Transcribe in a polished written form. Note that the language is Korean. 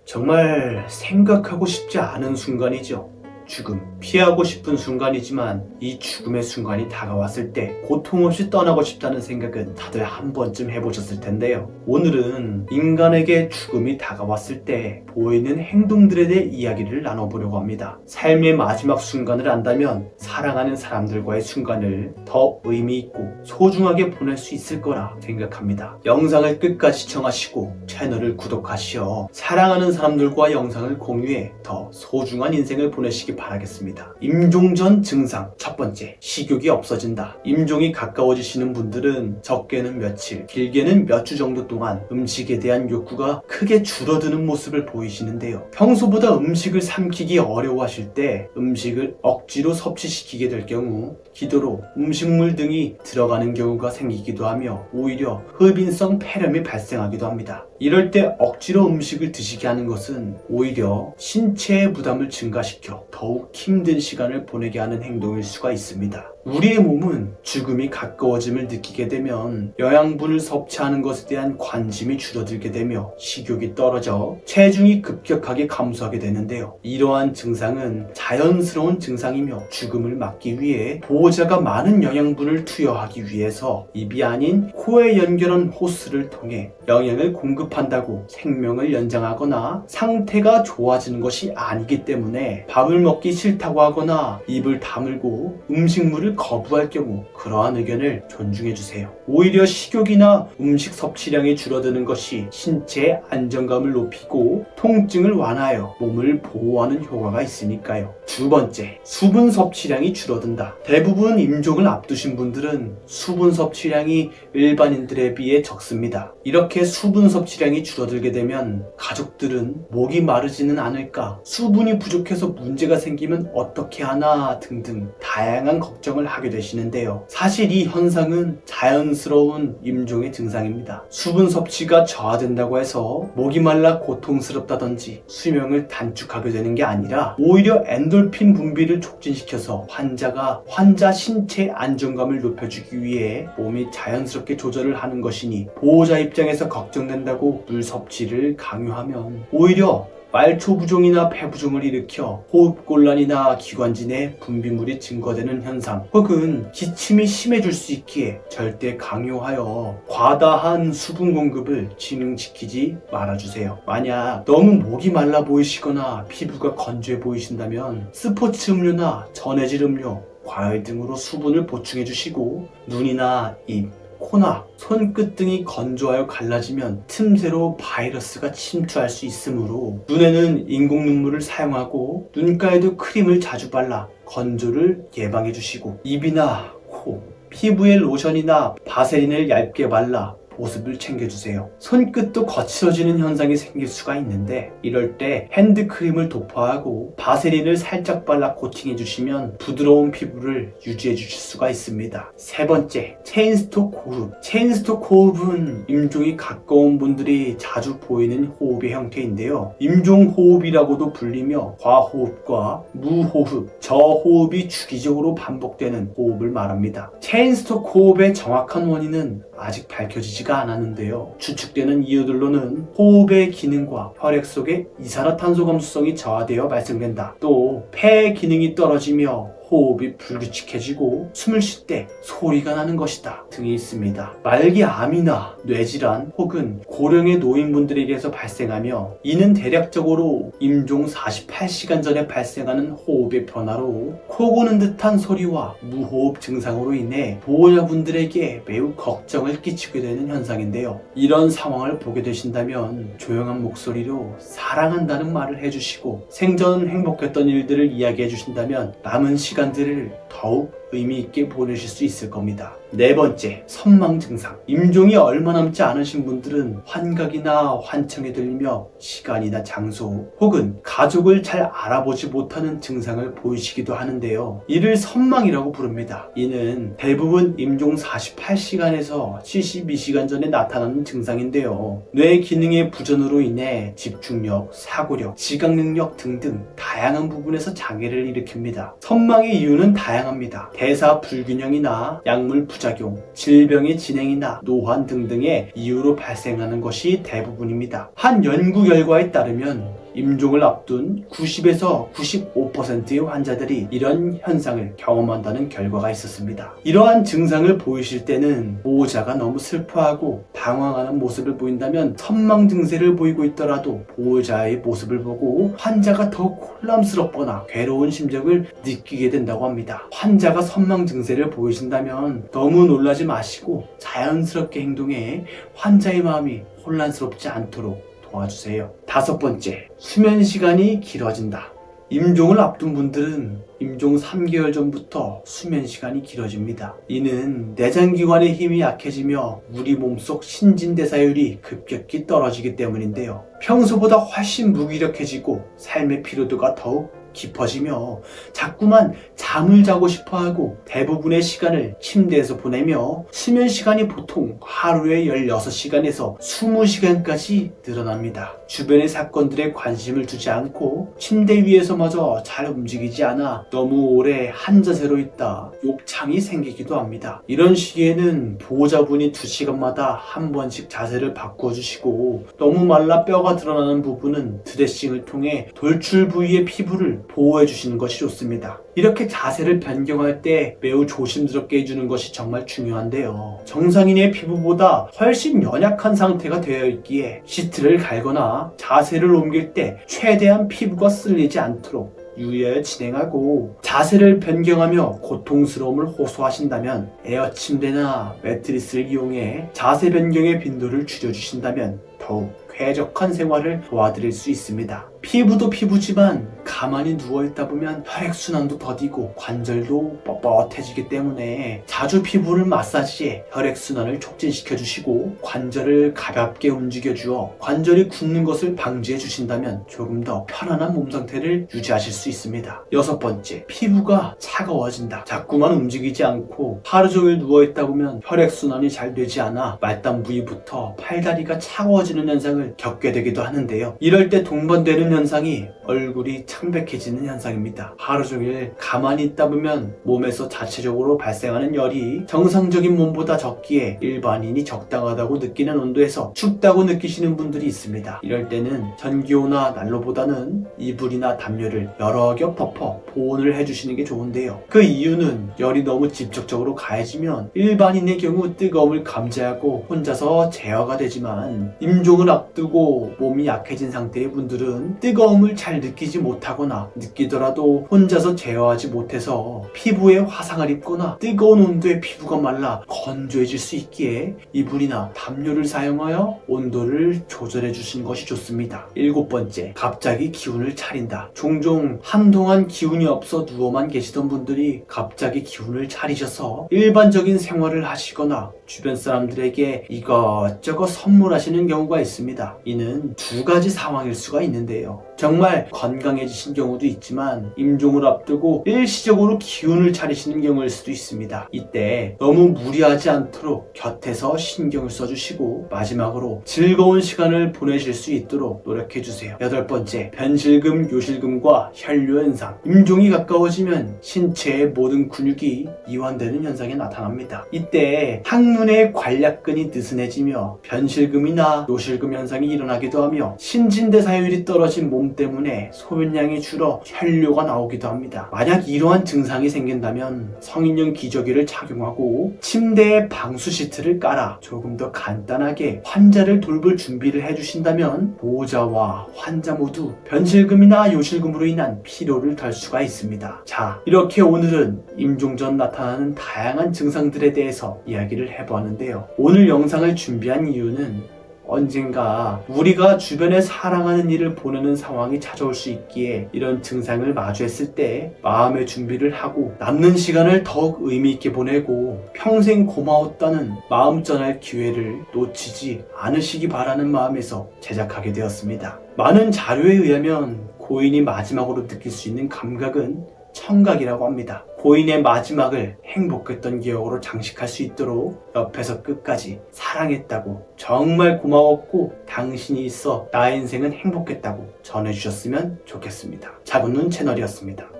정말 생각하고 싶지 않은 순간이죠. 죽음, 피하고 싶은 순간이지만 이 죽음의 순간이 다가왔을 때 고통 없이 떠나고 싶다는 생각은 다들 한 번쯤 해보셨을 텐데요. 오늘은 인간에게 죽음이 다가왔을 때 보이는 행동들에 대해 이야기를 나눠보려고 합니다. 삶의 마지막 순간을 안다면 사랑하는 사람들과의 순간을 더 의미 있고 소중하게 보낼 수 있을 거라 생각합니다. 영상을 끝까지 시청하시고 채널을 구독하시어 사랑하는 사람들과 영상을 공유해 더 소중한 인생을 보내시기 바라겠습니다. 임종 전 증상 첫 번째, 식욕이 없어진다. 임종이 가까워지시는 분들은 적게는 며칠, 길게는 몇 주 정도 동안 음식에 대한 욕구가 크게 줄어드는 모습을 보이시는데요. 평소보다 음식을 삼키기 어려워하실 때 음식을 억지로 섭취시키게 될 경우 기도로 음식물 등이 들어가는 경우가 생기기도 하며 오히려 흡인성 폐렴이 발생하기도 합니다. 이럴 때 억지로 음식을 드시게 하는 것은 오히려 신체의 부담을 증가시켜 더욱 힘든 시간을 보내게 하는 행동일 수가 있습니다. 우리의 몸은 죽음이 가까워짐을 느끼게 되면 영양분을 섭취하는 것에 대한 관심이 줄어들게 되며 식욕이 떨어져 체중이 급격하게 감소하게 되는데요. 이러한 증상은 자연스러운 증상이며 죽음을 막기 위해 보호자가 많은 영양분을 투여하기 위해서 입이 아닌 코에 연결한 호스를 통해 영양을 공급한다고 생명을 연장하거나 상태가 좋아지는 것이 아니기 때문에 밥을 먹기 싫다고 하거나 입을 다물고 음식물을 거부할 경우 그러한 의견을 존중해주세요. 오히려 식욕이나 음식 섭취량이 줄어드는 것이 신체의 안정감을 높이고 통증을 완화하여 몸을 보호하는 효과가 있으니까요. 두 번째, 수분 섭취량이 줄어든다. 대부분 임종을 앞두신 분들은 수분 섭취량이 일반인들에 비해 적습니다. 이렇게 수분 섭취량이 줄어들게 되면 가족들은 목이 마르지는 않을까, 수분이 부족해서 문제가 생기면 어떻게 하나 등등 다양한 걱정을 하게 되시는데요. 사실 이 현상은 자연스러운 임종의 증상입니다. 수분 섭취가 저하된다고 해서 목이 말라 고통스럽다든지 수명을 단축하게 되는 게 아니라 오히려 엔돌핀 분비를 촉진시켜서 환자 신체의 안정감을 높여주기 위해 몸이 자연스럽게 조절을 하는 것이니 보호자 입장에서 걱정된다고 물 섭취를 강요하면 오히려 말초부종이나 폐부종을 일으켜 호흡곤란이나 기관지 내 분비물이 증거되는 현상 혹은 기침이 심해질 수 있기에 절대 강요하여 과다한 수분 공급을 진행시키지 말아주세요. 만약 너무 목이 말라 보이시거나 피부가 건조해 보이신다면 스포츠 음료나 전해질 음료, 과일 등으로 수분을 보충해 주시고 눈이나 입, 코나 손끝 등이 건조하여 갈라지면 틈새로 바이러스가 침투할 수 있으므로 눈에는 인공 눈물을 사용하고 눈가에도 크림을 자주 발라 건조를 예방해 주시고 입이나 코, 피부에 로션이나 바세린을 얇게 발라 보습을 챙겨주세요. 손끝도 거칠어지는 현상이 생길 수가 있는데 이럴 때 핸드크림을 도포하고 바세린을 살짝 발라 코팅해주시면 부드러운 피부를 유지해주실 수가 있습니다. 세 번째, 체인스톡 호흡. 체인스톡 호흡은 임종이 가까운 분들이 자주 보이는 호흡의 형태인데요. 임종호흡이라고도 불리며 과호흡과 무호흡, 저호흡이 주기적으로 반복되는 호흡을 말합니다. 체인스톡 호흡의 정확한 원인은 아직 밝혀지지가 않았는데요. 추측되는 이유들로는 호흡의 기능과 혈액 속의 이산화탄소 감수성이 저하되어 발생된다. 또 폐의 기능이 떨어지며 호흡이 불규칙해지고 숨을 쉴 때 소리가 나는 것이다 등이 있습니다. 말기암이나 뇌질환 혹은 고령의 노인분들에게서 발생하며 이는 대략적으로 임종 48시간 전에 발생하는 호흡의 변화로 코 고는 듯한 소리와 무호흡 증상으로 인해 보호자분들에게 매우 걱정을 끼치게 되는 현상인데요. 이런 상황을 보게 되신다면 조용한 목소리로 사랑한다는 말을 해주시고 생전 행복했던 일들을 이야기해 주신다면 남은 시간들을 더욱 의미 있게 보내실 수 있을 겁니다. 네 번째, 선망 증상. 임종이 얼마 남지 않으신 분들은 환각이나 환청에 들리며 시간이나 장소 혹은 가족을 잘 알아보지 못하는 증상을 보이시기도 하는데요. 이를 선망이라고 부릅니다. 이는 대부분 임종 48시간에서 72시간 전에 나타나는 증상인데요. 뇌 기능의 부전으로 인해 집중력, 사고력, 지각 능력 등등 다양한 부분에서 장애를 일으킵니다. 선망이 현상의 이유는 다양합니다. 대사 불균형이나 약물 부작용, 질병의 진행이나 노환 등등의 이유로 발생하는 것이 대부분입니다. 한 연구 결과에 따르면 임종을 앞둔 90에서 95%의 환자들이 이런 현상을 경험한다는 결과가 있었습니다. 이러한 증상을 보이실 때는 보호자가 너무 슬퍼하고 당황하는 모습을 보인다면 선망 증세를 보이고 있더라도 보호자의 모습을 보고 환자가 더욱 혼란스럽거나 괴로운 심정을 느끼게 된다고 합니다. 환자가 선망 증세를 보이신다면 너무 놀라지 마시고 자연스럽게 행동해 환자의 마음이 혼란스럽지 않도록 도와주세요. 5번째, 수면 시간이 길어진다. 임종을 앞둔 분들은 임종 3개월 전부터 수면 시간이 길어집니다. 이는 내장기관의 힘이 약해지며 우리 몸속 신진대사율이 급격히 떨어지기 때문인데요. 평소보다 훨씬 무기력해지고 삶의 피로도가 더욱 깊어지며 자꾸만 잠을 자고 싶어하고 대부분의 시간을 침대에서 보내며 수면 시간이 보통 하루에 16시간에서 20시간까지 늘어납니다. 주변의 사건들에 관심을 두지 않고 침대 위에서마저 잘 움직이지 않아 너무 오래 한 자세로 있다 욕창이 생기기도 합니다. 이런 시기에는 보호자분이 2시간마다 한 번씩 자세를 바꿔주시고 너무 말라 뼈가 드러나는 부분은 드레싱을 통해 돌출 부위의 피부를 보호해 주시는 것이 좋습니다. 이렇게 자세를 변경할 때 매우 조심스럽게 해주는 것이 정말 중요한데요. 정상인의 피부보다 훨씬 연약한 상태가 되어 있기에 시트를 갈거나 자세를 옮길 때 최대한 피부가 쓸리지 않도록 유의하여 진행하고, 자세를 변경하며 고통스러움을 호소하신다면 에어 침대나 매트리스를 이용해 자세 변경의 빈도를 줄여주신다면 더욱 쾌적한 생활을 도와드릴 수 있습니다. 피부도 피부지만 가만히 누워있다 보면 혈액순환도 더디고 관절도 뻣뻣해지기 때문에 자주 피부를 마사지해 혈액순환을 촉진시켜주시고 관절을 가볍게 움직여주어 관절이 굳는 것을 방지해 주신다면 조금 더 편안한 몸 상태를 유지하실 수 있습니다. 6번째, 피부가 차가워진다. 자꾸만 움직이지 않고 하루 종일 누워있다 보면 혈액순환이 잘 되지 않아 말단 부위부터 팔다리가 차가워지는 현상을 겪게 되기도 하는데요. 이럴 때 동반되는 현상이 얼굴이 창백해지는 현상입니다. 하루 종일 가만히 있다 보면 몸에서 자체적으로 발생하는 열이 정상적인 몸보다 적기에 일반인이 적당하다고 느끼는 온도에서 춥다고 느끼시는 분들이 있습니다. 이럴 때는 전기요나 난로보다는 이불이나 담요를 여러 겹 덮어 보온을 해주시는 게 좋은데요. 그 이유는 열이 너무 직접적으로 가해지면 일반인의 경우 뜨거움을 감지하고 혼자서 제어가 되지만 임종을 앞두고 몸이 약해진 상태의 분들은 뜨거움을 잘 느끼지 못하거나 느끼더라도 혼자서 제어하지 못해서 피부에 화상을 입거나 뜨거운 온도에 피부가 말라 건조해질 수 있기에 이불이나 담요를 사용하여 온도를 조절해 주시는 것이 좋습니다. 7번째, 갑자기 기운을 차린다. 종종 한동안 기운이 없어 누워만 계시던 분들이 갑자기 기운을 차리셔서 일반적인 생활을 하시거나 주변 사람들에게 이것저것 선물하시는 경우가 있습니다. 이는 두 가지 상황일 수가 있는데요. 정말 건강해지신 경우도 있지만 임종을 앞두고 일시적으로 기운을 차리시는 경우일 수도 있습니다. 이때 너무 무리하지 않도록 곁에서 신경을 써주시고 마지막으로 즐거운 시간을 보내실 수 있도록 노력해주세요. 8번째, 변실금, 요실금과 혈뇨 현상. 임종이 가까워지면 신체의 모든 근육이 이완되는 현상이 나타납니다. 이때 항문의 관략근이 느슨해지며 변실금이나 요실금 현상이 일어나기도 하며 신진대사율이 떨어진 몸 때문에 소변량이 줄어 혈뇨가 나오기도 합니다. 만약 이러한 증상이 생긴다면 성인용 기저귀를 착용하고 침대에 방수 시트를 깔아 조금 더 간단하게 환자를 돌볼 준비를 해주신다면 보호자와 환자 모두 변실금이나 요실금으로 인한 피로를 덜 수가 있습니다. 자, 이렇게 오늘은 임종 전 나타나는 다양한 증상들에 대해서 이야기를 해보았는데요. 오늘 영상을 준비한 이유는 언젠가 우리가 주변에 사랑하는 이를 보내는 상황이 찾아올 수 있기에 이런 증상을 마주했을 때 마음의 준비를 하고 남는 시간을 더욱 의미 있게 보내고 평생 고마웠다는 마음 전할 기회를 놓치지 않으시기 바라는 마음에서 제작하게 되었습니다. 많은 자료에 의하면 고인이 마지막으로 느낄 수 있는 감각은 청각이라고 합니다. 고인의 마지막을 행복했던 기억으로 장식할 수 있도록 옆에서 끝까지 사랑했다고, 정말 고마웠고 당신이 있어 나의 인생은 행복했다고 전해주셨으면 좋겠습니다. 작은 눈 채널이었습니다.